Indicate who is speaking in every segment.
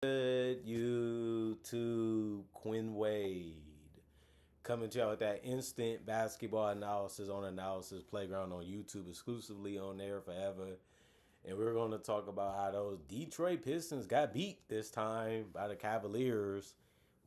Speaker 1: Good YouTube, Quinn Wade coming to y'all with that instant basketball analysis on Analysis Playground on YouTube, exclusively on there forever. And we're going to talk about how those Detroit Pistons got beat this time by the Cavaliers,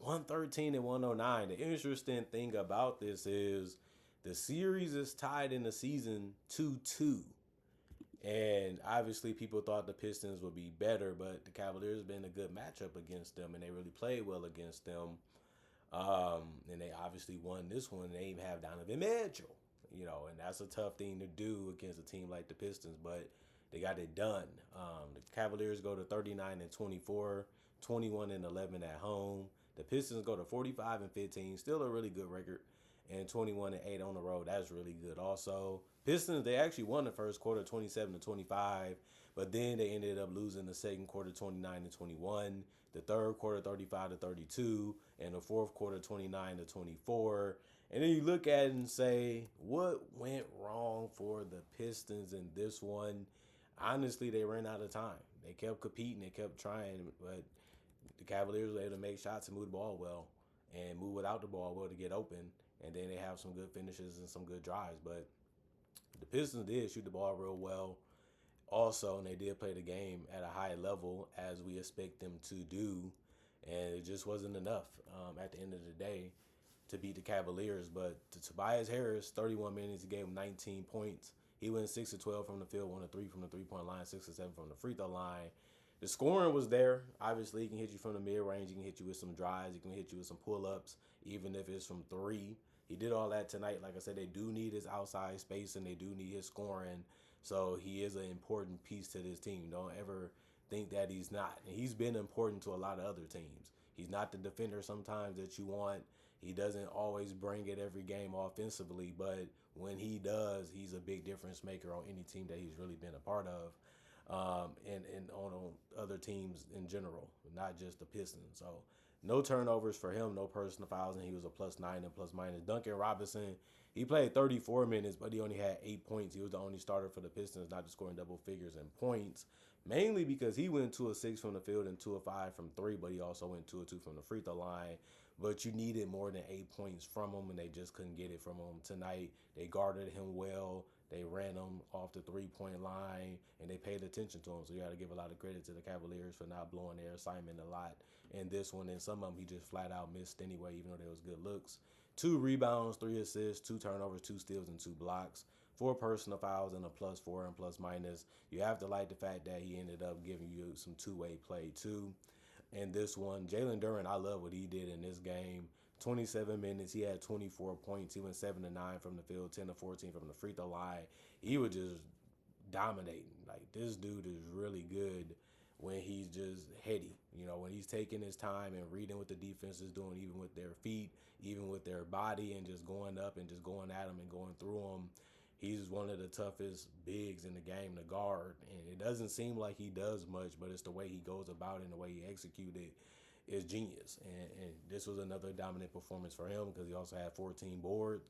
Speaker 1: 113 and 109. The interesting thing about this is the series is tied in the season 2-2. And obviously, people thought the Pistons would be better, but the Cavaliers been a good matchup against them, and they really played well against them. And they obviously won this one. They even have Donovan Mitchell, and that's a tough thing to do against a team like the Pistons, but they got it done. The Cavaliers go to 39 and 24, 21 and 11 at home. The Pistons go to 45 and 15, still a really good record, and 21 and 8 on the road. That's really good. Also, Pistons, they actually won the first quarter 27 to 25, but then they ended up losing the second quarter 29 to 21, the third quarter 35 to 32, and the fourth quarter 29 to 24. And then you look at it and say, what went wrong for the Pistons in this one? Honestly, they ran out of time. They kept competing, they kept trying, but the Cavaliers were able to make shots and move the ball well and move without the ball well to get open. And then they have some good finishes and some good drives. But the Pistons did shoot the ball real well also, and they did play the game at a high level as we expect them to do. And it just wasn't enough at the end of the day to beat the Cavaliers. But to Tobias Harris, 31 minutes, he gave him 19 points. He went 6 of 12 from the field, 1 of 3 from the three-point line, 6 of 7 from the free throw line. The scoring was there. Obviously, he can hit you from the mid-range. He can hit you with some drives. He can hit you with some pull-ups, even if it's from three. He did all that tonight. Like I said, they do need his outside space, and they do need his scoring. So he is an important piece to this team. Don't ever think that he's not. And he's been important to a lot of other teams. He's not the defender sometimes that you want. He doesn't always bring it every game offensively, but when he does, he's a big difference maker on any team that he's really been a part of. And on other teams in general, not just the Pistons. So no turnovers for him, no personal fouls, and he was a +9 and plus minus. Duncan Robinson, he played 34 minutes, but he only had 8 points. He was the only starter for the Pistons not to score in double figures in points, mainly because he went 2 of 6 from the field and 2 of 5 from three, but he also went 2 of 2 from the free throw line. But you needed more than 8 points from him, and they just couldn't get it from him tonight. They guarded him well. They ran him off the three-point line, and they paid attention to him. So you got to give a lot of credit to the Cavaliers for not blowing their assignment a lot in this one. And some of them he just flat out missed anyway, even though they was good looks. 2 rebounds, 3 assists, 2 turnovers, 2 steals, and 2 blocks. 4 personal fouls and a +4 and plus minus. You have to like the fact that he ended up giving you some two-way play too. And this one, Jalen Duren, I love what he did in this game. 27 minutes, he had 24 points. He went 7 to 9 from the field, 10 to 14 from the free throw line. He was just dominating. Like, this dude is really good when he's just heady. When he's taking his time and reading what the defense is doing, even with their feet, even with their body, and just going up and just going at them and going through them. He's one of the toughest bigs in the game to guard, and it doesn't seem like he does much, but it's the way he goes about it and the way he executed is genius. And this was another dominant performance for him because he also had 14 boards.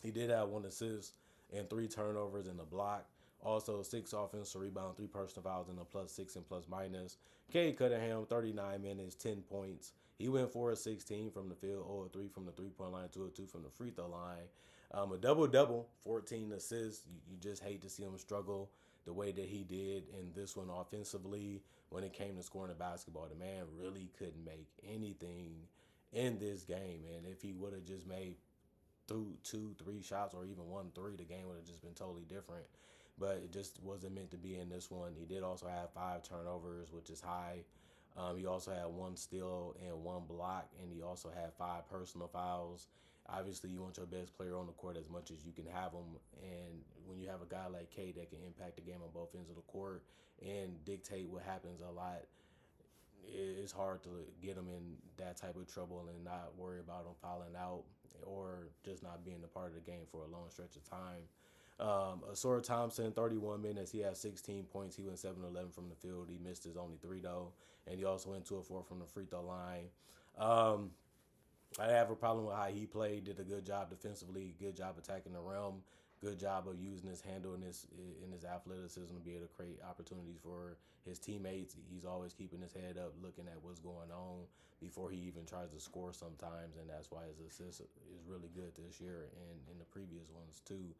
Speaker 1: He did have 1 assist and 3 turnovers and a block. Also, 6 offensive rebounds, 3 personal fouls, and a +6 and plus minus. Cade Cunningham, 39 minutes, 10 points. He went 4 of 16 from the field, 0 of 3 from the three-point line, 2 of 2 from the free throw line. A double-double, 14 assists. You just hate to see him struggle the way that he did in this one offensively when it came to scoring the basketball. The man really couldn't make anything in this game. And if he would have just made through 2, 3 shots or even 1, 3, the game would have just been totally different. But it just wasn't meant to be in this one. He did also have 5 turnovers, which is high. He also had 1 steal and 1 block, and he also had 5 personal fouls. Obviously, you want your best player on the court as much as you can have him. And when you have a guy like Cade that can impact the game on both ends of the court and dictate what happens a lot, it's hard to get him in that type of trouble and not worry about him fouling out or just not being a part of the game for a long stretch of time. Asura Thompson, 31 minutes. He had 16 points. He went 7-11 from the field. He missed his only 3, though. And he also went 2 of 4 from the free throw line. I have a problem with how he played. Did a good job defensively, good job attacking the rim. good job of using his handle and his athleticism to be able to create opportunities for his teammates. He's always keeping his head up, looking at what's going on before he even tries to score sometimes, and that's why his assist is really good this year and in the previous ones too.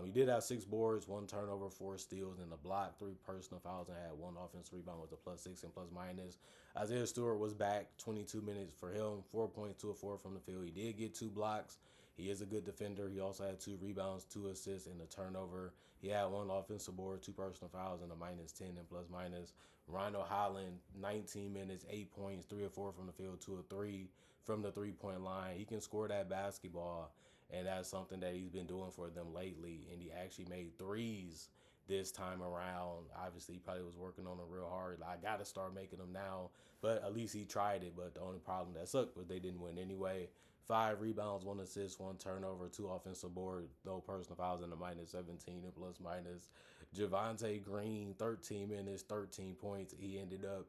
Speaker 1: He did have 6 boards, 1 turnover, 4 steals, and a block, 3 personal fouls, and had 1 offensive rebound with a +6 and plus minus. Isaiah Stewart was back, 22 minutes for him, 4 points, 2 of 4 from the field. He did get 2 blocks. He is a good defender. He also had 2 rebounds, 2 assists, and a turnover. He had 1 offensive board, 2 personal fouls, and a -10 and plus minus. Rhino Holland, 19 minutes, 8 points, 3 of 4 from the field, 2 of 3 from the 3-point line. He can score that basketball, and that's something that he's been doing for them lately. And he actually made threes this time around. Obviously, he probably was working on them real hard. I got to start making them now, but at least he tried it. But the only problem that sucked was they didn't win anyway. 5 rebounds, 1 assist, 1 turnover, 2 offensive board, no personal fouls, and a -17 and plus minus. Javonte Green, 13 minutes, 13 points. He ended up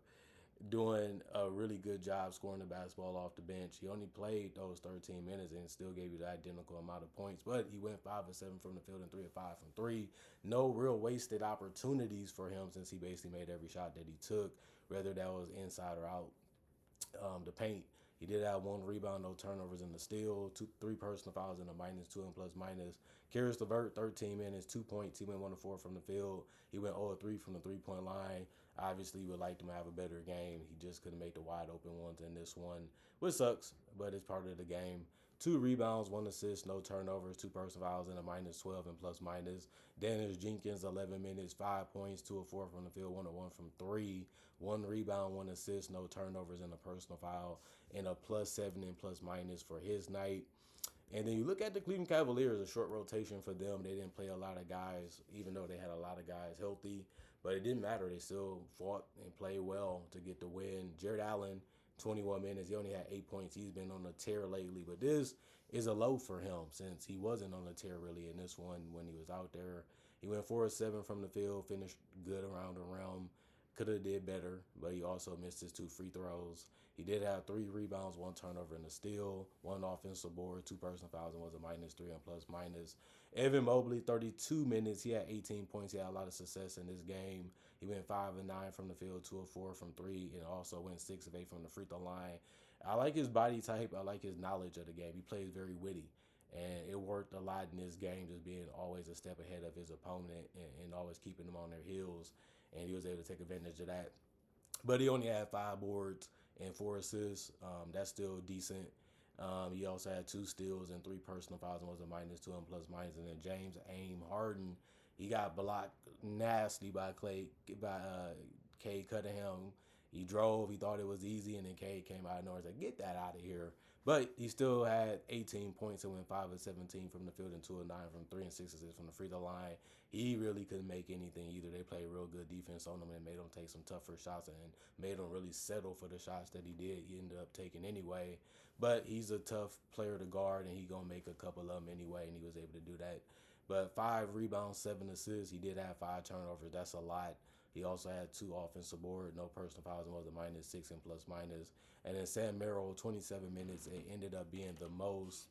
Speaker 1: doing a really good job scoring the basketball off the bench. He only played those 13 minutes and still gave you the identical amount of points, but he went 5 of 7 from the field and 3 of 5 from three. No real wasted opportunities for him since he basically made every shot that he took, whether that was inside or out the paint. He did have 1 rebound, no turnovers in the steal, 3 personal fouls, and a -2 and plus minus. Karis LeVert, 13 minutes, 2 points. He went 1 of 4 from the field. He went 0 of 3 from the 3-point line. Obviously, you would like him to have a better game. He just couldn't make the wide open ones in this one, which sucks, but it's part of the game. 2 rebounds, 1 assist, no turnovers, 2 personal fouls, and a -12 and plus minus. Dennis Jenkins, 11 minutes, 5 points, 2 of 4 from the field, 1 of 1 from three. 1 rebound, 1 assist, no turnovers, and a personal foul, and a +7 and plus minus for his night. And then you look at the Cleveland Cavaliers, a short rotation for them. They didn't play a lot of guys, even though they had a lot of guys healthy. But it didn't matter. They still fought and played well to get the win. Jared Allen, 21 minutes. He only had 8 points. He's been on a tear lately. But this is a low for him since he wasn't on a tear really in this one when he was out there. He went 4 of 7 from the field, finished good around the rim. Could have did better, but he also missed his 2 free throws. He did have 3 rebounds, 1 turnover, and a steal, 1 offensive board, 2 personal fouls, and was a -3 and plus minus. Evan Mobley, 32 minutes. He had 18 points. He had a lot of success in this game. He went 5 of 9 from the field, 2 of 4 from three, and also went 6 of 8 from the free throw line. I like his body type. I like his knowledge of the game. He plays very witty. And it worked a lot in this game, just being always a step ahead of his opponent and always keeping them on their heels. And he was able to take advantage of that. But he only had 5 boards and 4 assists. That's still decent. He also had 2 steals and 3 personal fouls and was a -2 and plus minus. And then James Aim Harden, he got blocked nasty by Cade Cunningham. He drove. He thought it was easy, and then Cade came out of nowhere and said, "Get that out of here." But he still had 18 points and went 5 of 17 from the field and 2 of 9 from three and 6 assists from the free throw line. He really couldn't make anything either. They played real good defense on him and made him take some tougher shots and made him really settle for the shots that he did. He ended up taking anyway. But he's a tough player to guard, and he going to make a couple of them anyway, and he was able to do that. But 5 rebounds, 7 assists. He did have 5 turnovers. That's a lot. He also had 2 offensive board, no personal fouls, and was a -6 and plus minus. And then Sam Merrill, 27 minutes. It ended up being the most.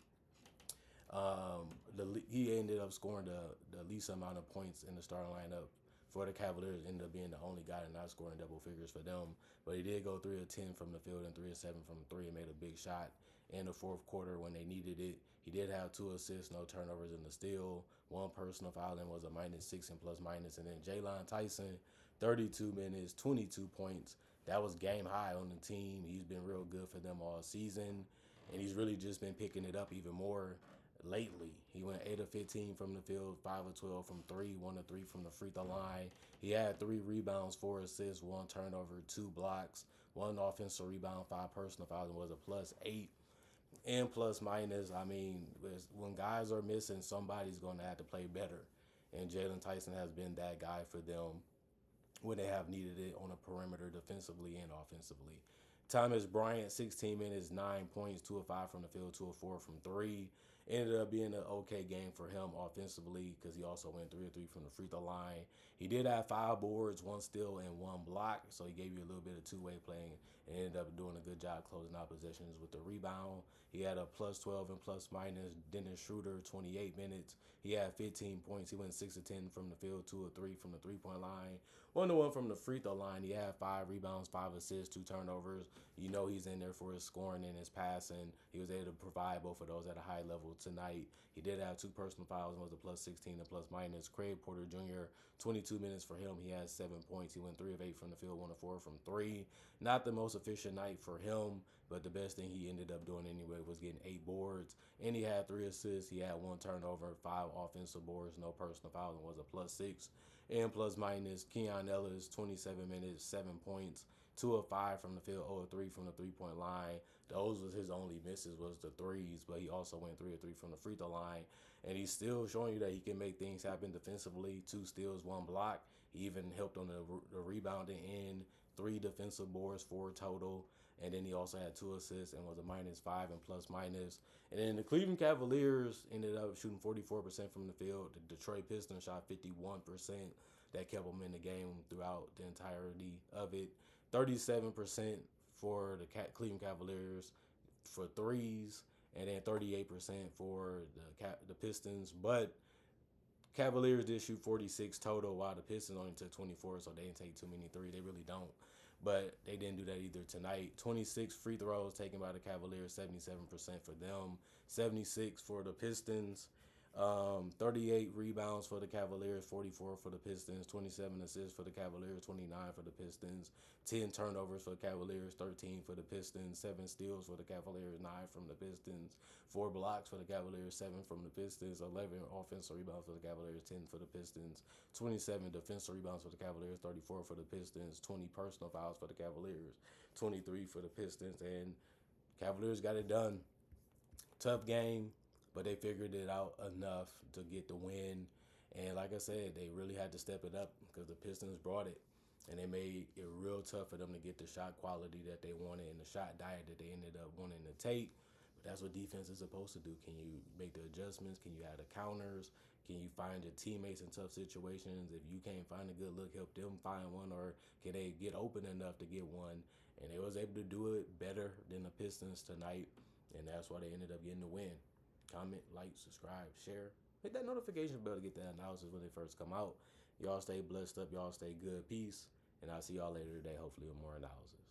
Speaker 1: He ended up scoring the least amount of points in the starting lineup for the Cavaliers. Ended up being the only guy to not scoring double figures for them. But he did go 3 of 10 from the field and 3 of 7 from three, and made a big shot in the fourth quarter when they needed it. He did have 2 assists, no turnovers in the steal, 1 personal foul, and was a -6 and plus minus. And then Jalen Tyson, 32 minutes, 22 points. That was game high on the team. He's been real good for them all season, and he's really just been picking it up even more lately. He went 8 of 15 from the field, 5 of 12 from three, 1 of 3 from the free throw line. He had 3 rebounds, 4 assists, 1 turnover, 2 blocks, 1 offensive rebound, 5 personal fouls, and was a +8 and plus minus. I mean, when guys are missing, somebody's going to have to play better, and Jalen Tyson has been that guy for them when they have needed it on a perimeter defensively and offensively. Thomas Bryant, 16 minutes, 9 points, 2 of 5 from the field, 2 of 4 from three. Ended up being an okay game for him offensively because he also went 3 of 3 from the free throw line. He did have 5 boards, 1 steal, and 1 block, so he gave you a little bit of two-way playing and ended up doing a good job closing out possessions with the rebound. He had a plus 12 and plus minus. Dennis Schroeder, 28 minutes. He had 15 points. He went 6 of 10 from the field, 2 of 3 from the three-point line, 1 of 1 from the free throw line. He had 5 rebounds, 5 assists, 2 turnovers. You know he's in there for his scoring and his passing. He was able to provide both of those at a high level tonight. He did have 2 personal fouls and was a plus 16 and plus minus. Craig Porter Jr., 22 minutes for him. He had 7 points. He went 3 of 8 from the field, 1 of 4 from 3. Not the most efficient night for him, but the best thing he ended up doing anyway was getting 8 boards. And he had 3 assists. He had 1 turnover, 5 offensive boards, no personal fouls, and was a plus 6. And plus minus, Keon Ellis, 27 minutes, 7 points. 2 of 5 from the field, 0 of 3 from the three-point line. Those was his only misses was the threes, but he also went 3 of 3 from the free throw line. And he's still showing you that he can make things happen defensively. 2 steals, 1 block. He even helped on the rebounding end. 3 defensive boards, 4 total. And then he also had 2 assists and was a minus 5 and plus minus. And then the Cleveland Cavaliers ended up shooting 44% from the field. The Detroit Pistons shot 51%. That kept them in the game throughout the entirety of it. 37% for the Cleveland Cavaliers for threes, and then 38% for the Pistons. But Cavaliers did shoot 46 total, while the Pistons only took 24, so they didn't take too many threes. They really don't. But they didn't do that either tonight. 26 free throws taken by the Cavaliers, 77% for them, 76 for the Pistons. 38 rebounds for the Cavaliers, 44 for the Pistons, 27 assists for the Cavaliers, 29 for the Pistons, 10 turnovers for the Cavaliers, 13 for the Pistons, 7 steals for the Cavaliers, 9 from the Pistons, 4 blocks for the Cavaliers, 7 from the Pistons, 11 offensive rebounds for the Cavaliers, 10 for the Pistons, 27 defensive rebounds for the Cavaliers, 34 for the Pistons, 20 personal fouls for the Cavaliers, 23 for the Pistons, and Cavaliers got it done. Tough game, but they figured it out enough to get the win. And like I said, they really had to step it up because the Pistons brought it. And they made it real tough for them to get the shot quality that they wanted and the shot diet that they ended up wanting to take. But that's what defense is supposed to do. Can you make the adjustments? Can you add the counters? Can you find your teammates in tough situations? If you can't find a good look, help them find one, or can they get open enough to get one? And they was able to do it better than the Pistons tonight. And that's why they ended up getting the win. Comment, like, subscribe, share. Hit that notification bell to get the analysis when they first come out. Y'all stay blessed up. Y'all stay good. Peace. And I'll see y'all later today, hopefully with more analysis.